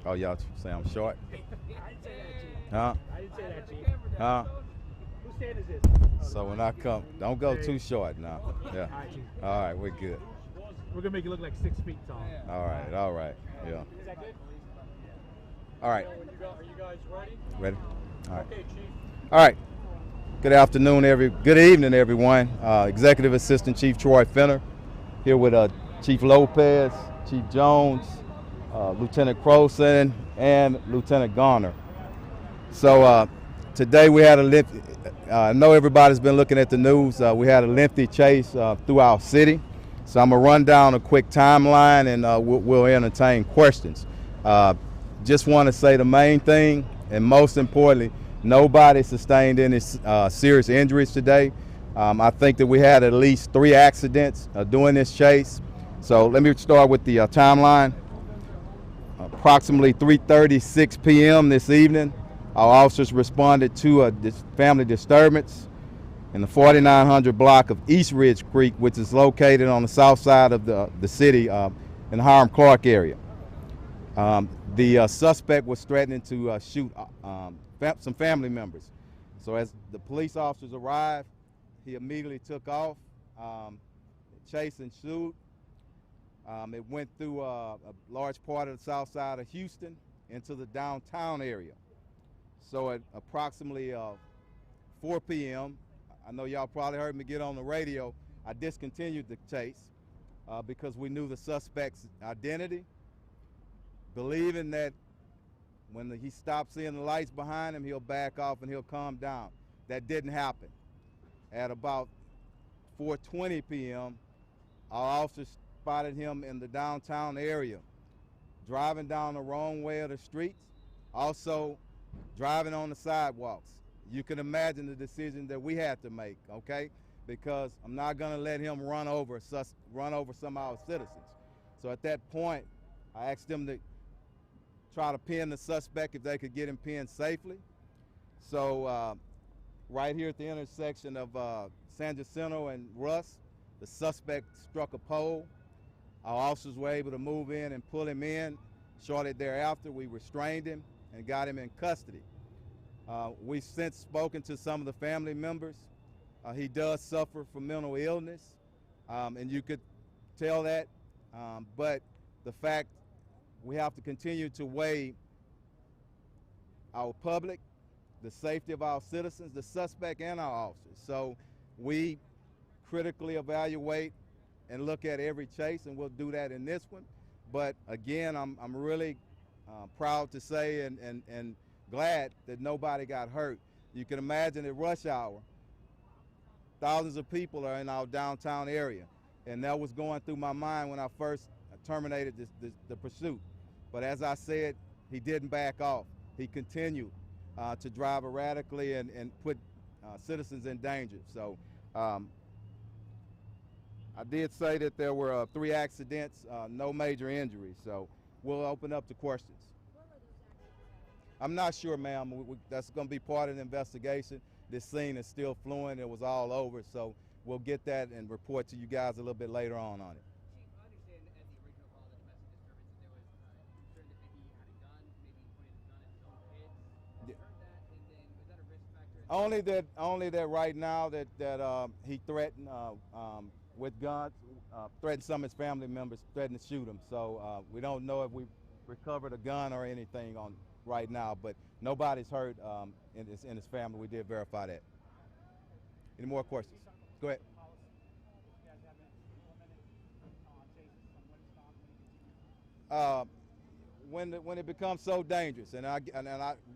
Oh, y'all say I'm short? I didn't say that, Chief. Huh? I didn't say that, Chief. Huh? Whose stand is this? So when I come, don't go too short now. Yeah. All right, Chief. All right, we're good. We're going to make you look like 6 feet tall. All right, all right. Yeah. Is that good? All right. Are you guys ready? Ready? All right. Okay, Chief. All right. Good afternoon, good evening, everyone. Executive Assistant Chief Troy Fenner here with Chief Lopez, Chief Jones, Lieutenant Crowson, and Lieutenant Garner. So today we had a lengthy, I know everybody's been looking at the news. We had a lengthy chase through our city. So I'm going to run down a quick timeline and we'll entertain questions. Just want to say the main thing, and most importantly, nobody sustained any serious injuries today. I think that we had at least 3 accidents during this chase. So let me start with the timeline. Approximately 3:36 p.m. this evening, our officers responded to a family disturbance in the 4900 block of East Ridge Creek, which is located on the south side of the city in the Hiram-Clark area. The suspect was threatening to shoot some family members. So as the police officers arrived, he immediately took off, chase ensued. It went through a large part of the south side of Houston into the downtown area. So at approximately 4 p.m., I know y'all probably heard me get on the radio, I discontinued the chase because we knew the suspect's identity, believing that when he stops seeing the lights behind him, he'll back off and he'll calm down. That didn't happen. At about 4:20 p.m., our officers spotted him in the downtown area, driving down the wrong way of the streets, also driving on the sidewalks. You can imagine the decision that we had to make, okay? Because I'm not gonna let him run over some of our citizens. So at that point, I asked them to try to pin the suspect if they could get him pinned safely. So right here at the intersection of San Jacinto and Russ, the suspect struck a pole. Our officers were able to move in and pull him in. Shortly thereafter, we restrained him and got him in custody. We've since spoken to some of the family members. He does suffer from mental illness, and you could tell that, but the fact we have to continue to weigh our public, the safety of our citizens, the suspect, and our officers. So we critically evaluate and look at every chase, and we'll do that in this one. But again, I'm really proud to say and glad that nobody got hurt. You can imagine at rush hour, thousands of people are in our downtown area, and that was going through my mind when I first terminated the pursuit. But as I said, he didn't back off. He continued to drive erratically and put citizens in danger. So I did say that there were 3 accidents, no major injuries. So we'll open up to questions. I'm not sure, ma'am. That's going to be part of the investigation. This scene is still fluent. It was all over. So we'll get that and report to you guys a little bit later on it. Chief, I understand at the original call, the domestic disturbance, that there was concern that maybe he had a gun, maybe pointed a gun at his own kids. Yeah. Heard that, and then was that a risk factor? Only that right now that he threatened with guns, threatened some of his family members, threatened to shoot him. So we don't know if we recovered a gun or anything on right now, but nobody's hurt in his family. We did verify that. Any more questions? Go ahead. When it becomes so dangerous, and I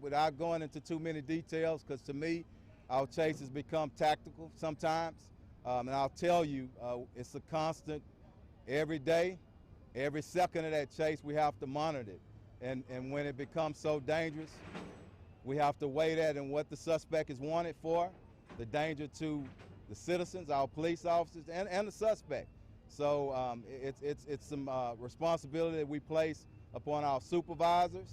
without going into too many details, because to me, our chases become tactical sometimes, and I'll tell you, it's a constant. Every day, every second of that chase, we have to monitor it. And when it becomes so dangerous, we have to weigh that and what the suspect is wanted for, the danger to the citizens, our police officers, and the suspect. So it's some responsibility that we place upon our supervisors,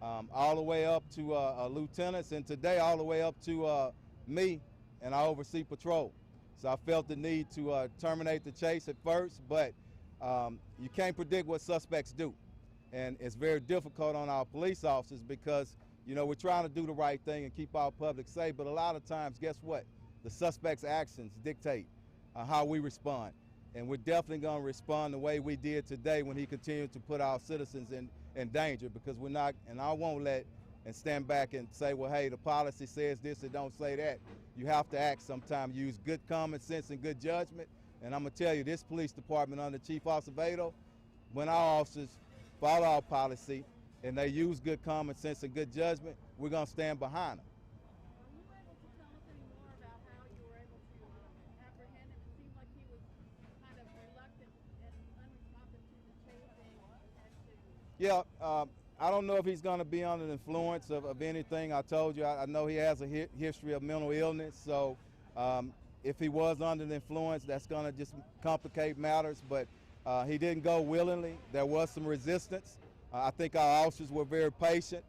all the way up to lieutenants, and today all the way up to me, and I oversee patrol. So I felt the need to terminate the chase at first, but you can't predict what suspects do. and it's very difficult on our police officers because, you know, we're trying to do the right thing and keep our public safe, but a lot of times, guess what? The suspect's actions dictate how we respond. And we're definitely going to respond the way we did today when he continued to put our citizens in danger, because we're not, and I won't let and stand back and say, well, hey, the policy says this, it don't say that. You have to act sometimes, use good common sense and good judgment. And I'm going to tell you, this police department under Chief Officer Vado, when our officers follow our policy and they use good common sense and good judgment, we're going to stand behind them. Are you able to tell us any more about how you were able to apprehend him? It seemed like he was kind of reluctant and unresponsive to the chasing. Yeah, I don't know if he's going to be under the influence of anything. I told you, I know he has a history of mental illness, so if he was under the influence, that's going to just complicate matters, but he didn't go willingly. There was some resistance. I think our officers were very patient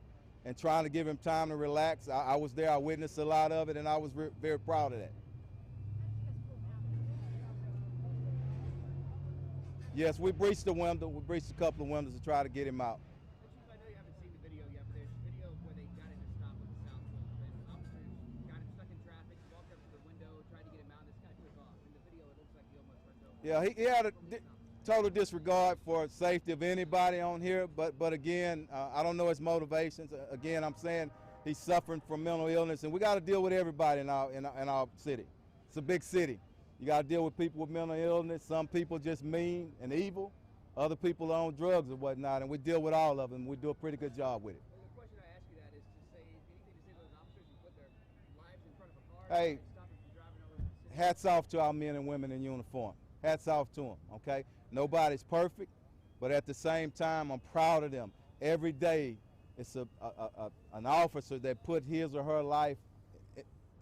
and trying to give him time to relax. I was there, I witnessed a lot of it, and I was very proud of that. Yes, we breached the window. We breached a couple of windows to try to get him out. Chief, I know you haven't seen the video yet, but there's a video of where they got him to stop with the sound pole. And officers got him stuck in traffic, walked up to the window, tried to get him out, and this guy took off. In the video, it looks like he almost runs over. Yeah, he had a total disregard for safety of anybody on here, but again, I don't know his motivations. Again, I'm saying he's suffering from mental illness, and we got to deal with everybody in our city. It's a big city. You got to deal with people with mental illness. Some people just mean and evil. Other people are on drugs or whatnot, and we deal with all of them. We do a pretty good job with it. Well, the question I ask you that is to say anything to say to those officers who put their lives in front of a car Hey, and stop them from driving over the city. hats off to our men and women in uniform. Hats off to them, okay? Nobody's perfect, but at the same time, I'm proud of them. Every day, it's an officer that put his or her life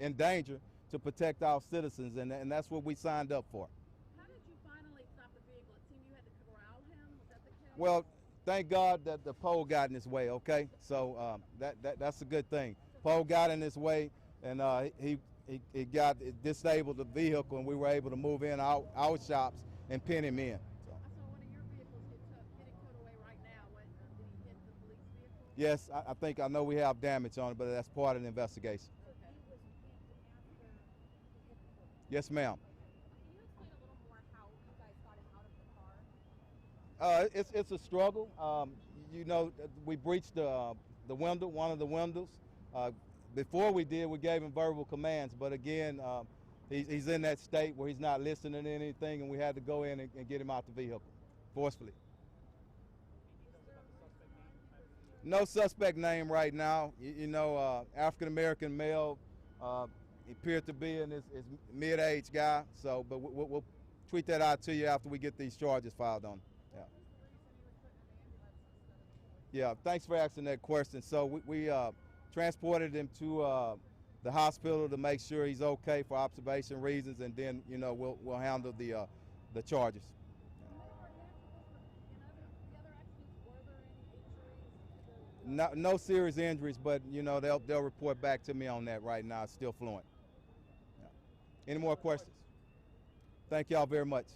in danger to protect our citizens, and that's what we signed up for. How did you finally stop the vehicle? It seemed you had to corral him. Was that the case? Well, thank God that the pole got in his way, okay? So that's a good thing. Pole got in his way, and he got disabled the vehicle, and we were able to move in our shops and pin him in. So. I saw one of your vehicles getting towed away right now. Did he hit the police vehicle? Yes, I know we have damage on it, but that's part of the investigation. Yes, ma'am. Can you explain a little more how you guys got him out of the car? It's a struggle. You know, we breached the window, one of the windows. Before we did, we gave him verbal commands, but again, he's in that state where he's not listening to anything, and we had to go in and get him out the vehicle forcefully. No suspect name right now. You know, African-American male. He appeared to be in his mid-age guy, so, but we'll tweet that out to you after we get these charges filed on him. Yeah. Yeah, thanks for asking that question. So we transported him to the hospital to make sure he's okay for observation reasons, and then, you know, we'll handle the charges. No serious injuries, but you know they'll report back to me on that right now. It's still fluent. Yeah. Any more questions? Thank y'all very much.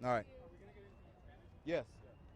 All right. Are we going to get into the Spanish? Yes.